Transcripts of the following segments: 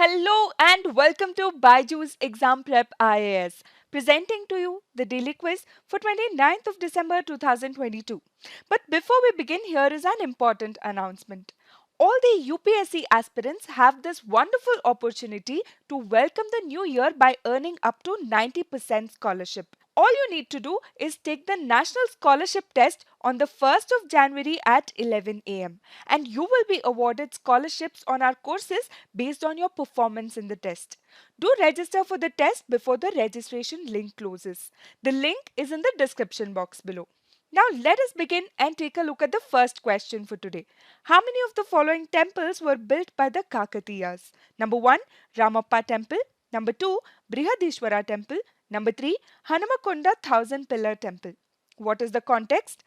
Hello and welcome to BYJU'S Exam Prep IAS, presenting to you the daily quiz for 29th of December 2022. But before we begin, here is an important announcement. All the UPSC aspirants have this wonderful opportunity to welcome the new year by earning up to 90% scholarship. All you need to do is take the National Scholarship Test on the 1st of January at 11 am, and you will be awarded scholarships on our courses based on your performance in the test. Do register for the test before the registration link closes. The link is in the description box below. Now let us begin and take a look at the first question for today. How many of the following temples were built by the Kakatiyas? Number 1, Ramappa Temple. Number 2, Brihadishwara Temple. Number 3, Hanamakonda Thousand Pillar Temple. What is the context?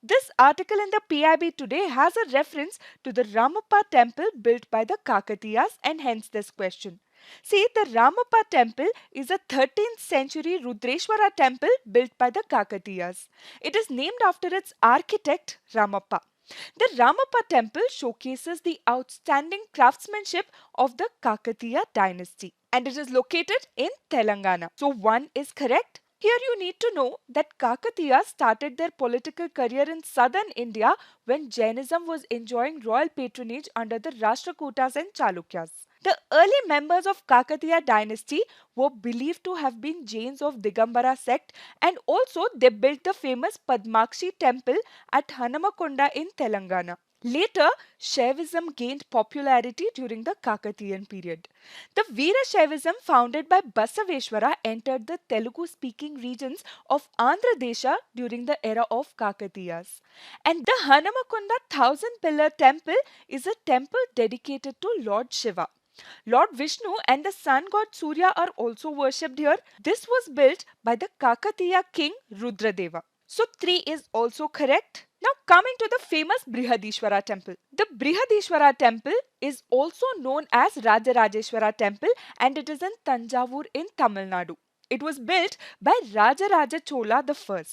This article in the PIB today has a reference to the Ramappa temple built by the Kakatiyas and hence this question. See, the Ramappa temple is a 13th century Rudreshwara temple built by the Kakatiyas. It is named after its architect Ramappa. The Ramappa temple showcases the outstanding craftsmanship of the Kakatiya dynasty and it is located in Telangana. So 1 is correct. Here you need to know that Kakatiyas started their political career in southern India when Jainism was enjoying royal patronage under the Rashtrakutas and Chalukyas. The early members of Kakatiya dynasty were believed to have been Jains of Digambara sect and also they built the famous Padmakshi temple at Hanamakonda in Telangana. Later, Shaivism gained popularity during the Kakatiyan period. The Veera Shaivism founded by Basaveshwara entered the Telugu-speaking regions of Andhra Desha during the era of Kakatiyas. And the Hanamakonda Thousand Pillar Temple is a temple dedicated to Lord Shiva. Lord Vishnu and the sun god Surya are also worshipped here. This was built by the Kakatiya king Rudradeva. So 3 is also correct. Now coming to the famous Brihadishwara temple. The Brihadishwara temple is also known as Rajarajeshwara temple and it is in Tanjavur in Tamil Nadu. It was built by Rajaraja Chola I.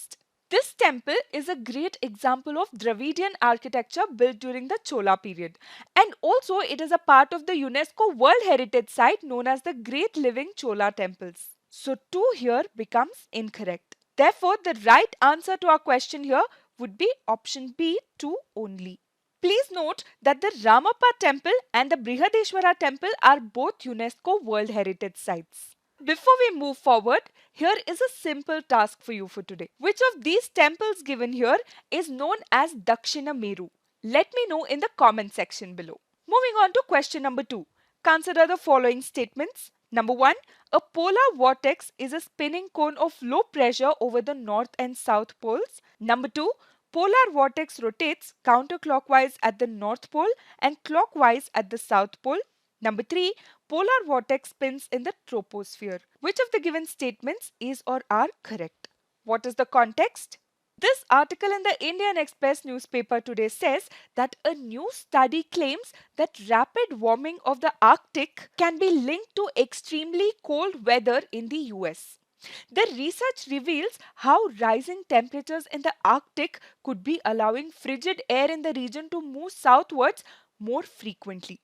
This temple is a great example of Dravidian architecture built during the Chola period. And also it is a part of the UNESCO World Heritage Site known as the Great Living Chola Temples. So 2 here becomes incorrect. Therefore, the right answer to our question here would be option B, 2 only. Please note that the Ramappa temple and the Brihadishwara temple are both UNESCO World Heritage Sites. Before we move forward, here is a simple task for you for today. Which of these temples given here is known as Dakshina Meru? Let me know in the comment section below. Moving on to question number 2. Consider the following statements. Number 1. A polar vortex is a spinning cone of low pressure over the north and south poles. Number 2. Polar vortex rotates counterclockwise at the north pole and clockwise at the south pole. Number 3. Polar vortex spins in the troposphere. Which of the given statements is or are correct? What is the context? This article in the Indian Express newspaper today says that a new study claims that rapid warming of the Arctic can be linked to extremely cold weather in the US. The research reveals how rising temperatures in the Arctic could be allowing frigid air in the region to move southwards more frequently.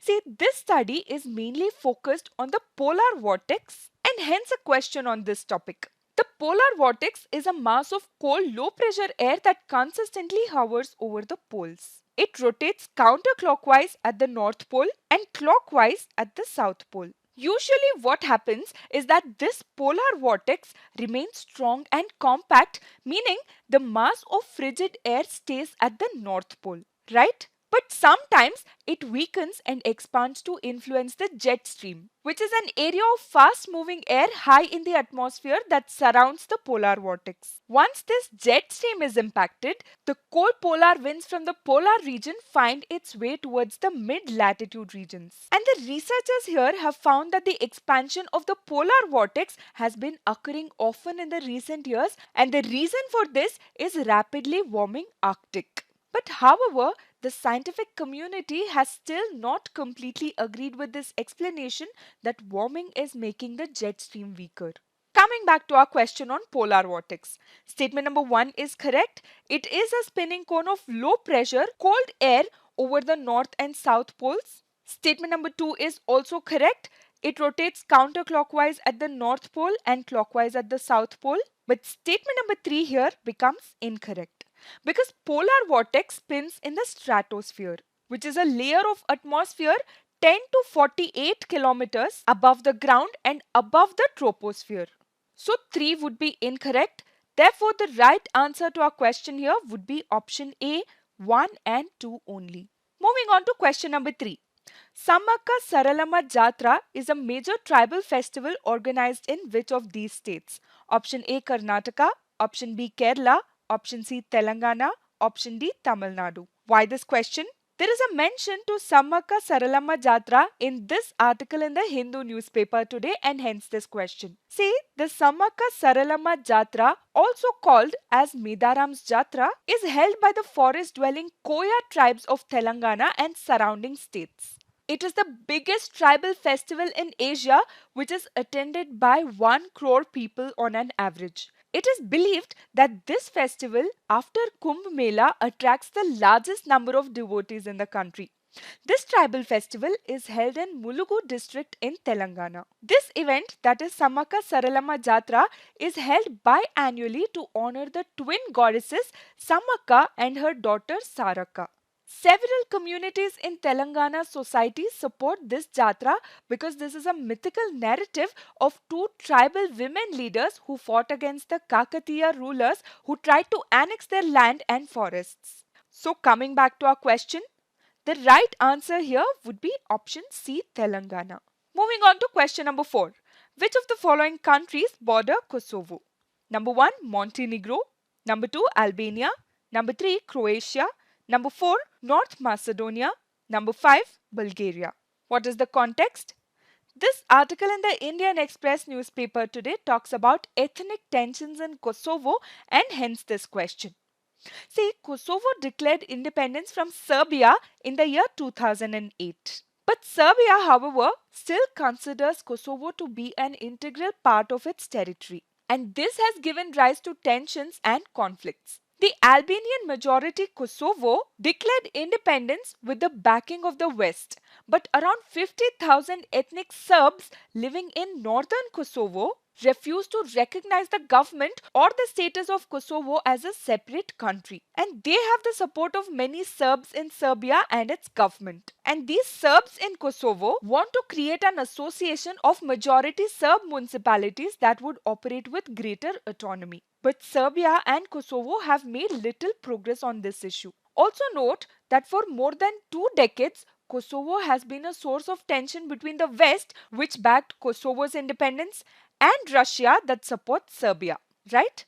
See, this study is mainly focused on the polar vortex and hence a question on this topic. The polar vortex is a mass of cold, low pressure air that consistently hovers over the poles. It rotates counterclockwise at the North Pole and clockwise at the South Pole. Usually what happens is that this polar vortex remains strong and compact, meaning the mass of frigid air stays at the North Pole, right? But sometimes it weakens and expands to influence the jet stream, which is an area of fast moving air high in the atmosphere that surrounds the polar vortex. Once this jet stream is impacted, the cold polar winds from the polar region find its way towards the mid-latitude regions. And the researchers here have found that the expansion of the polar vortex has been occurring often in the recent years, and the reason for this is rapidly warming Arctic. But however, the scientific community has still not completely agreed with this explanation that warming is making the jet stream weaker. Coming back to our question on polar vortex. Statement number 1 is correct. It is a spinning cone of low pressure, cold air over the north and south poles. Statement number 2 is also correct. It rotates counterclockwise at the North Pole and clockwise at the South Pole. But statement number 3 here becomes incorrect because polar vortex spins in the stratosphere, which is a layer of atmosphere 10 to 48 kilometers above the ground and above the troposphere. So 3 would be incorrect. Therefore, the right answer to our question here would be option A, 1 and 2 only. Moving on to question number 3. Samakka Saralamma Jatra is a major tribal festival organized in which of these states? Option A, Karnataka. Option B, Kerala. Option C, Telangana. Option D, Tamil Nadu. Why this question? There is a mention to Samakka Saralamma Jatra in this article in the Hindu newspaper today, and hence this question. See, the Samakka Saralamma Jatra, also called as Medaram's Jatra, is held by the forest-dwelling Koya tribes of Telangana and surrounding states. It is the biggest tribal festival in Asia, which is attended by 1 crore people on an average. It is believed that this festival, after Kumbh Mela, attracts the largest number of devotees in the country. This tribal festival is held in Mulugu district in Telangana. This event, that is Samakka Saralamma Jatra, is held biannually to honor the twin goddesses Samakka and her daughter Sarkaria. Several communities in Telangana society support this Jatra because this is a mythical narrative of 2 tribal women leaders who fought against the Kakatiya rulers who tried to annex their land and forests. So coming back to our question, the right answer here would be option C, Telangana. Moving on to question number 4. Which of the following countries border Kosovo? Number 1, Montenegro. Number 2, Albania. Number 3, Croatia. Number 4, North Macedonia. Number 5, Bulgaria. What is the context? This article in the Indian Express newspaper today talks about ethnic tensions in Kosovo and hence this question. See, Kosovo declared independence from Serbia in the year 2008. But Serbia, however, still considers Kosovo to be an integral part of its territory. And this has given rise to tensions and conflicts. The Albanian majority Kosovo declared independence with the backing of the West, but around 50,000 ethnic Serbs living in northern Kosovo refused to recognize the government or the status of Kosovo as a separate country. And they have the support of many Serbs in Serbia and its government. And these Serbs in Kosovo want to create an association of majority Serb municipalities that would operate with greater autonomy. But Serbia and Kosovo have made little progress on this issue. Also note that for more than 2 decades, Kosovo has been a source of tension between the West, which backed Kosovo's independence, and Russia that supports Serbia, right?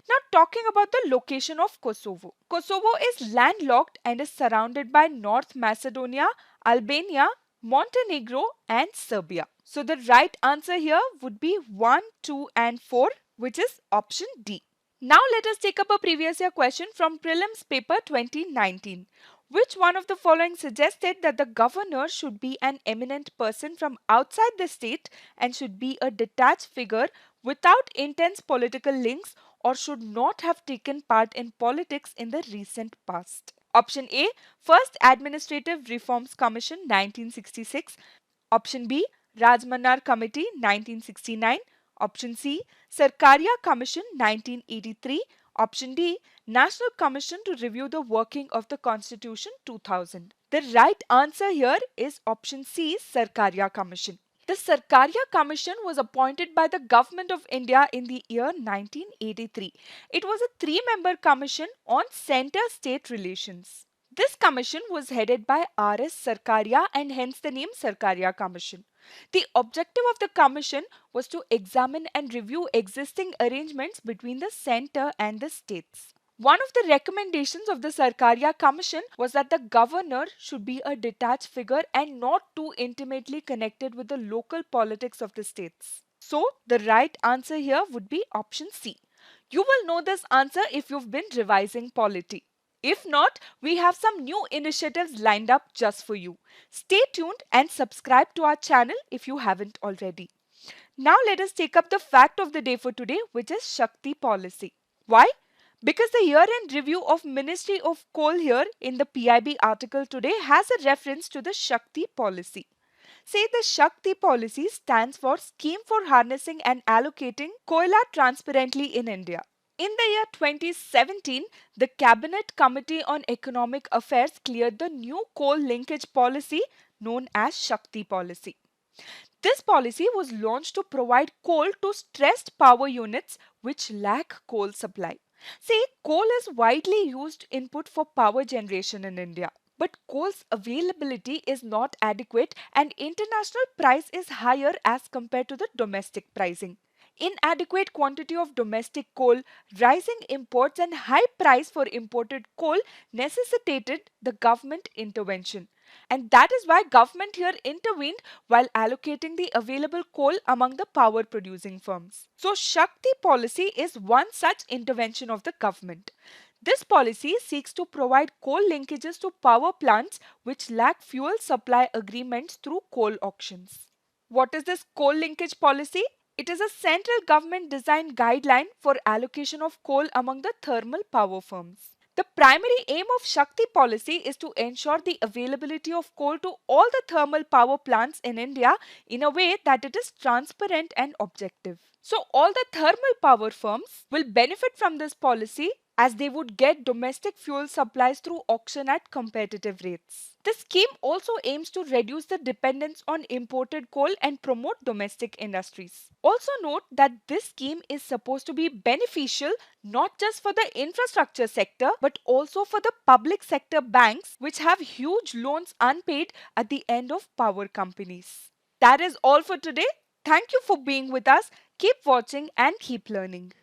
Now talking about the location of Kosovo. Kosovo is landlocked and is surrounded by North Macedonia, Albania, Montenegro and Serbia. So the right answer here would be 1, 2 and 4, which is option D. Now let us take up a previous year question from Prelims paper 2019. Which one of the following suggested that the governor should be an eminent person from outside the state and should be a detached figure without intense political links or should not have taken part in politics in the recent past? Option A, First Administrative Reforms Commission 1966. Option B, Rajmanar Committee 1969. Option C, Sarkaria Commission 1983. Option D, National Commission to Review the Working of the Constitution 2000. The right answer here is option C, Sarkaria Commission. The Sarkaria Commission was appointed by the Government of India in the year 1983. It was a 3-member commission on center-state relations. This commission was headed by R.S. Sarkaria and hence the name Sarkaria Commission. The objective of the commission was to examine and review existing arrangements between the centre and the states. One of the recommendations of the Sarkaria Commission was that the governor should be a detached figure and not too intimately connected with the local politics of the states. So, the right answer here would be option C. You will know this answer if you've been revising polity. If not, we have some new initiatives lined up just for you. Stay tuned and subscribe to our channel if you haven't already. Now let us take up the fact of the day for today, which is SHAKTI policy. Why? Because the year-end review of Ministry of Coal here in the PIB article today has a reference to the SHAKTI policy. Say the SHAKTI policy stands for Scheme for Harnessing and Allocating Koila Transparently in India. In the year 2017, the Cabinet Committee on Economic Affairs cleared the new coal linkage policy known as SHAKTI policy. This policy was launched to provide coal to stressed power units which lack coal supply. See, coal is widely used input for power generation in India. But coal's availability is not adequate and international price is higher as compared to the domestic pricing. Inadequate quantity of domestic coal, rising imports and high price for imported coal necessitated the government intervention. And that is why government here intervened while allocating the available coal among the power producing firms. So Shakti policy is one such intervention of the government. This policy seeks to provide coal linkages to power plants which lack fuel supply agreements through coal auctions. What is this coal linkage policy? It is a central government design guideline for allocation of coal among the thermal power firms. The primary aim of Shakti policy is to ensure the availability of coal to all the thermal power plants in India in a way that it is transparent and objective. So all the thermal power firms will benefit from this policy as they would get domestic fuel supplies through auction at competitive rates. The scheme also aims to reduce the dependence on imported coal and promote domestic industries. Also note that this scheme is supposed to be beneficial not just for the infrastructure sector but also for the public sector banks which have huge loans unpaid at the end of power companies. That is all for today. Thank you for being with us. Keep watching and keep learning.